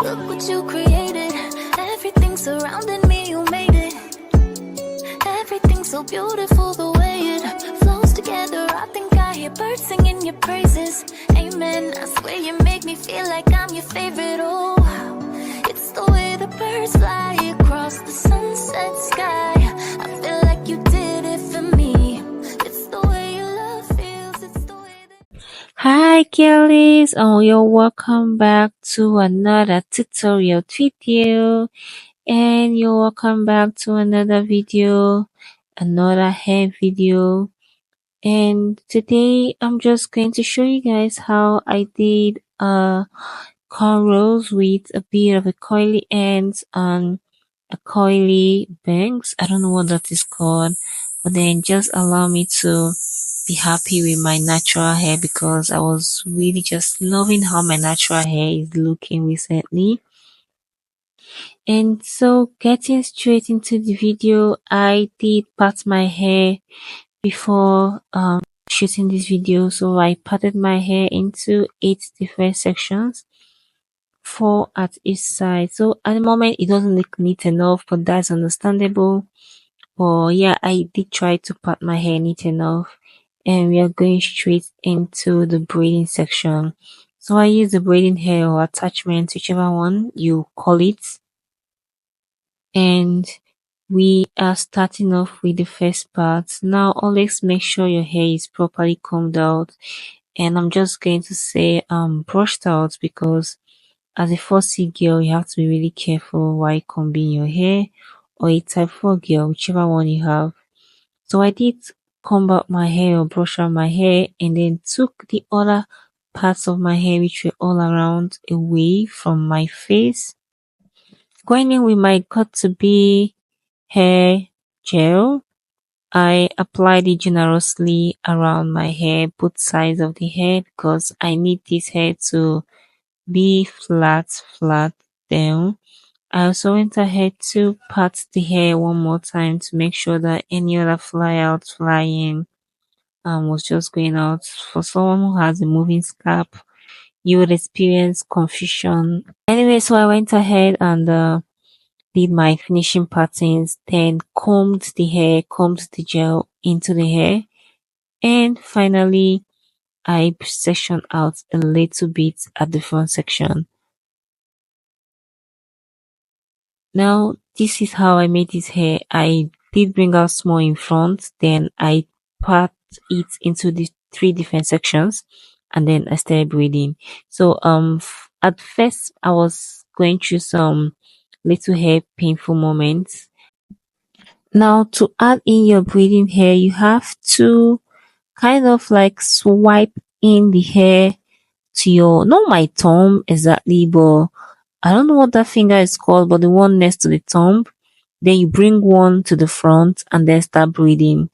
Look what you created. Everything surrounding me, you made it. Everything so beautiful, the way it flows together. I think I hear birds singing your praises. Amen. I swear you make me feel like I'm your favorite. Oh, it's the way the birds fly across the sunset sky. I feel like you did it for me. It's the way your love feels. It's the way that... Hi Kellys, you're welcome back to another tutorial video, and you're welcome back to another video, another hair video. And today I'm just going to show you guys how I did cornrows with a bit of a coily ends and a coily bangs. I don't know what that is called, but then just allow me to be happy with my natural hair, because I was really just loving how my natural hair is looking recently. And so getting straight into the video, I did part my hair before shooting this video. So I parted my hair into 8 different sections, 4 at each side. So at the moment it doesn't look neat enough, but that's understandable. But yeah, I did try to part my hair neat enough. And we are going straight into the braiding section. So I use the braiding hair or attachment, whichever one you call it. And we are starting off with the first part. Now always make sure your hair is properly combed out. And I'm just going to say brushed out, because as a 4C girl, you have to be really careful while combing your hair, or a type 4 girl, whichever one you have. So I did comb out my hair or brush out my hair, and then took the other parts of my hair which were all around away from my face. Going in with my got2b hair gel, I applied it generously around my hair, both sides of the hair, because I need this hair to be flat down. I also went ahead to part the hair one more time to make sure that any other fly in was just going out. For someone who has a moving scalp, you would experience confusion. Anyway, so I went ahead and did my finishing patterns, then combed the gel into the hair, and finally I sectioned out a little bit at the front section. Now this is how I made this hair. I did bring out small in front, then I part it into the 3 different sections, and then I started braiding. So at first I was going through some little hair painful moments. Now to add in your braiding hair, you have to kind of like swipe in the hair to your, not my thumb exactly, but I don't know what that finger is called, but the one next to the thumb. Then you bring one to the front and then start braiding.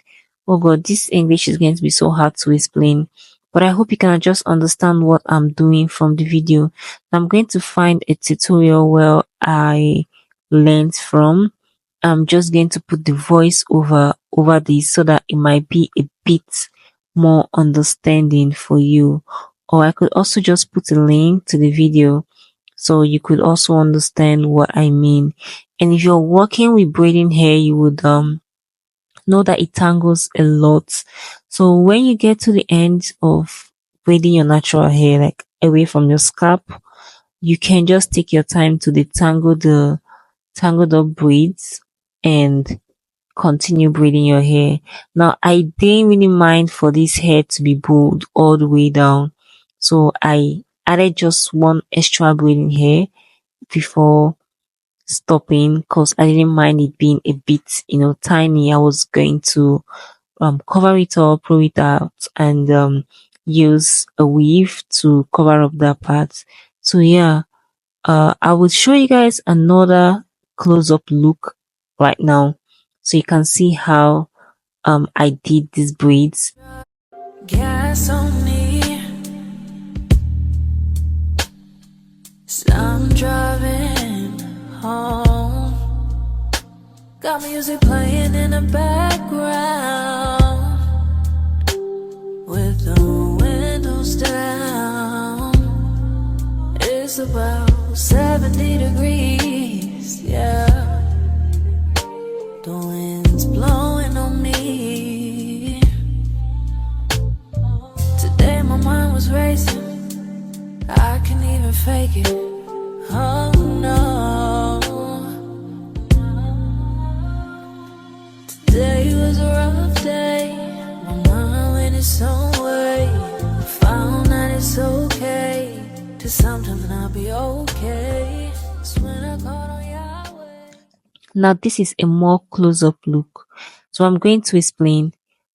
Oh god, this English is going to be so hard to explain, but I hope you can just understand what I'm doing from the video. I'm going to find a tutorial where I learned from. I'm just going to put the voice over this so that it might be a bit more understanding for you. Or I could also just put a link to the video so you could also understand what I mean. And if you're working with braiding hair, you would know that it tangles a lot. So when you get to the end of braiding your natural hair, like away from your scalp, you can just take your time to detangle the tangled up braids and continue braiding your hair. Now I didn't really mind for this hair to be pulled all the way down, so I added just one extra braiding hair before stopping, because I didn't mind it being a bit tiny. I was going to cover it up, pull it out, and use a weave to cover up that part. So yeah, I will show you guys another close-up look right now so you can see how I did these braids. Gas on me, so I'm driving home. Got music playing in the background with the windows down. about 70 degrees, yeah. The wind's blowing on me. Today my mind was racing, I can't even fake it. Oh no. Today was a rough day. My mind went its own way. Found that it's okay to sometimes not be okay. It's when I caught on your way. Now this is a more close-up look, so I'm going to explain.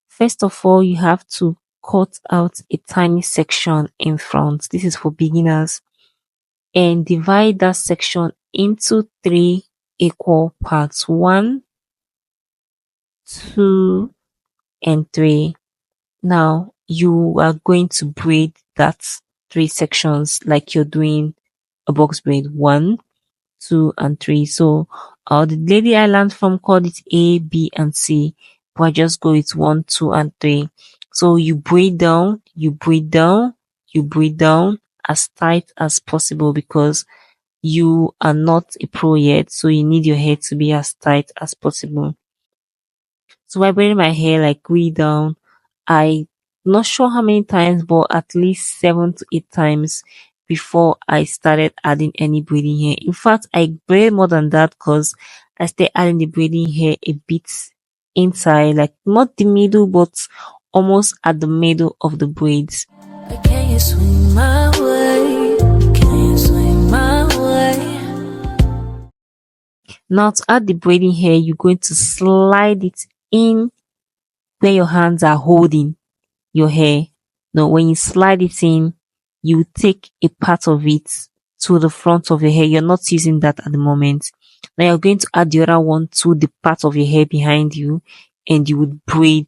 First of all, you have to cut out a tiny section in front. This is for beginners, and divide that section into 3 equal parts: 1, 2, and 3. Now you are going to braid that 3 sections like you're doing a box braid: 1, 2, and 3. So the lady I learned from called it A, B, and C, but I just go with 1, 2, and 3. So you braid down, you braid down, you braid down as tight as possible, because you are not a pro yet, so you need your hair to be as tight as possible. So by braiding my hair like way down, I not sure how many times, but at least 7 to 8 times before I started adding any braiding hair. In fact, I braid more than that because I started adding the braiding hair a bit inside, like not the middle, but almost at the middle of the braids. Can you swing my way? Can you swing my way? Now to add the braiding hair, you're going to slide it in where your hands are holding your hair. Now when you slide it in, you take a part of it to the front of your hair. You're not using that at the moment. Now you're going to add the other one to the part of your hair behind you, and you would braid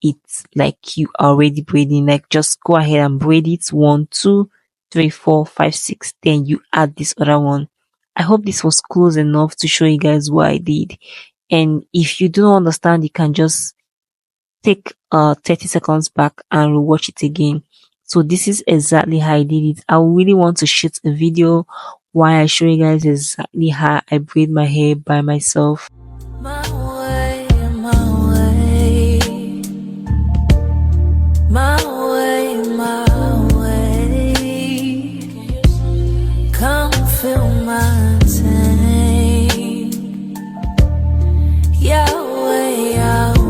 it like you are already braiding. Like just go ahead and braid it 1, 2, 3, 4, 5, 6. Then you add this other one. I hope this was close enough to show you guys what I did. And if you don't understand, you can just take 30 seconds back and rewatch it again. So this is exactly how I did it. I really want to shoot a video while I show you guys exactly how I braid my hair by myself. My way, my way. My way, my way. Come fill my tank. Yahweh, Yahweh.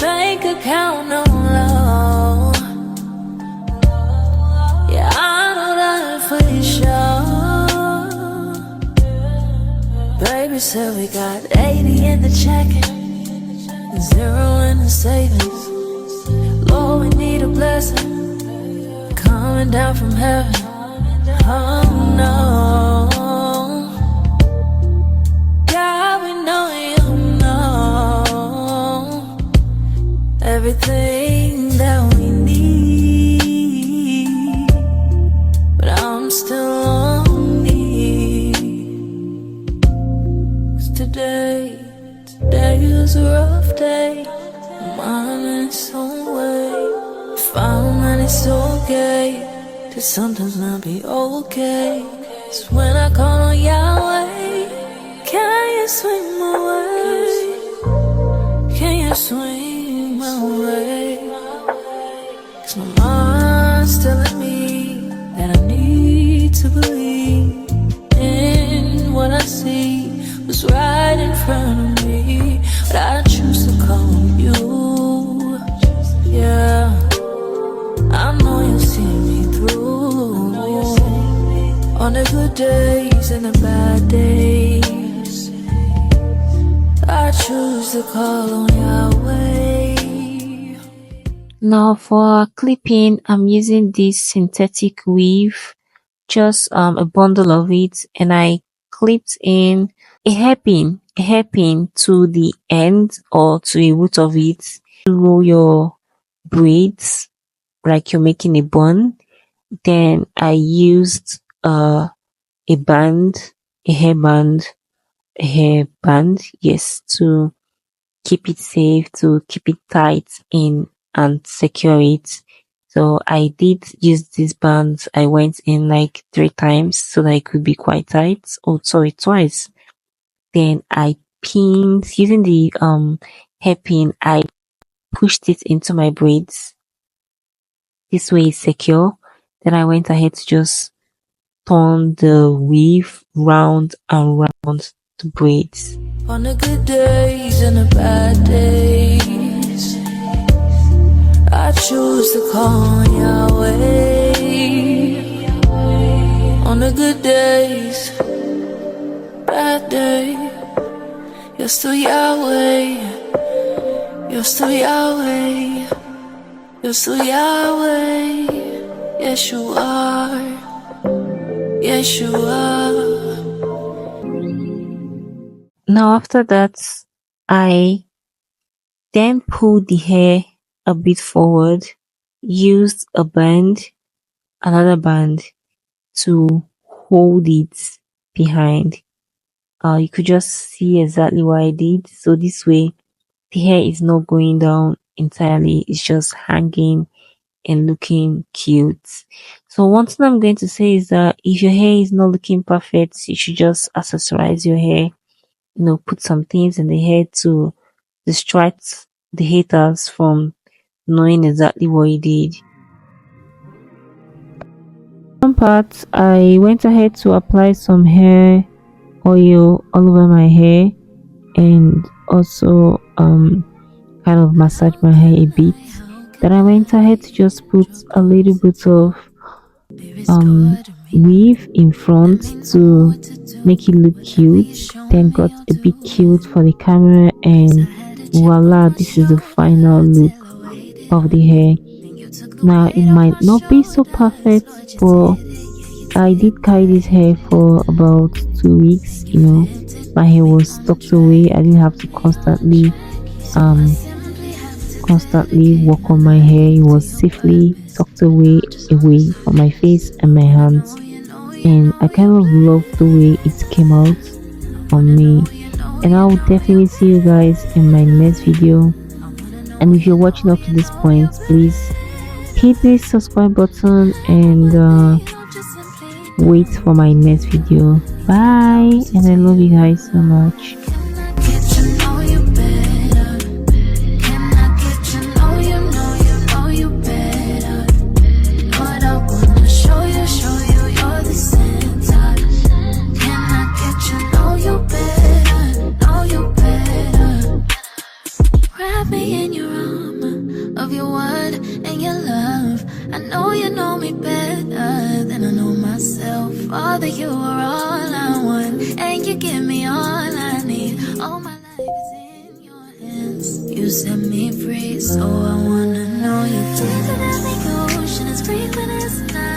Bank account on low. Yeah, I know that for sure. Baby said we got 80 in the checking, 0 in the savings. Lord, we need a blessing coming down from heaven. Oh no, God, we know you know everything that we need, but I'm still lonely. 'Cause today was a rough day. Mine in its own way. Found that it's okay to sometimes not be okay. It's when I call on Yahweh. Can you swing my way? Can you swing my way? 'Cause my mind's telling me that I need to believe in what I see was right in front of me, but I choose to call on you. Yeah, I know you'll see me through on the good days and the bad days. I choose to call on Yahweh. Now for clipping, I'm using this synthetic weave, just a bundle of it, and I clipped in a hairpin to the end or to a root of it. To roll your braids like you're making a bun. Then I used a band, a hairband, yes, to keep it safe, to keep it tight in and secure it. So I did use these bands. I went in like 3 times so that it could be quite tight. Oh, sorry, twice. Then I pinned using the hairpin. I pushed it into my braids. This way it's secure. Then I went ahead to just turn the weave round and round the braids. On the good days and the bad days, I choose to call Yahweh. On the good days, bad day, you're still Yahweh. You're still Yahweh. You're still Yahweh. Yes, you are. Yes, you are. Now after that, I then pulled the hair a bit forward, used a band, another band to hold it behind. You could just see exactly what I did. So this way, the hair is not going down entirely. It's just hanging and looking cute. So one thing I'm going to say is that if your hair is not looking perfect, you should just accessorize your hair. Put some things in the hair to distract the haters from knowing exactly what you did. Some parts, I went ahead to apply some hair oil all over my hair and also kind of massage my hair a bit. Then I went ahead to just put a little bit of weave in front to make it look cute, then got a bit cute for the camera, and voila, this is the final look of the hair. Now it might not be so perfect, but I did carry this hair for about 2 weeks. My hair was tucked away. I didn't have to constantly work on my hair. It was safely tucked away from my face and my hands, and I kind of love the way it came out on me. And I will definitely see you guys in my next video. And if you're watching up to this point, please hit the subscribe button and wait for my next video. Bye, and I love you guys so much. Of your word and your love, I know you know me better than I know myself. Father, you are all I want, and you give me all I need. All my life is in your hands. You set me free, so I wanna know you. Deeper than the ocean, as frequent as the night.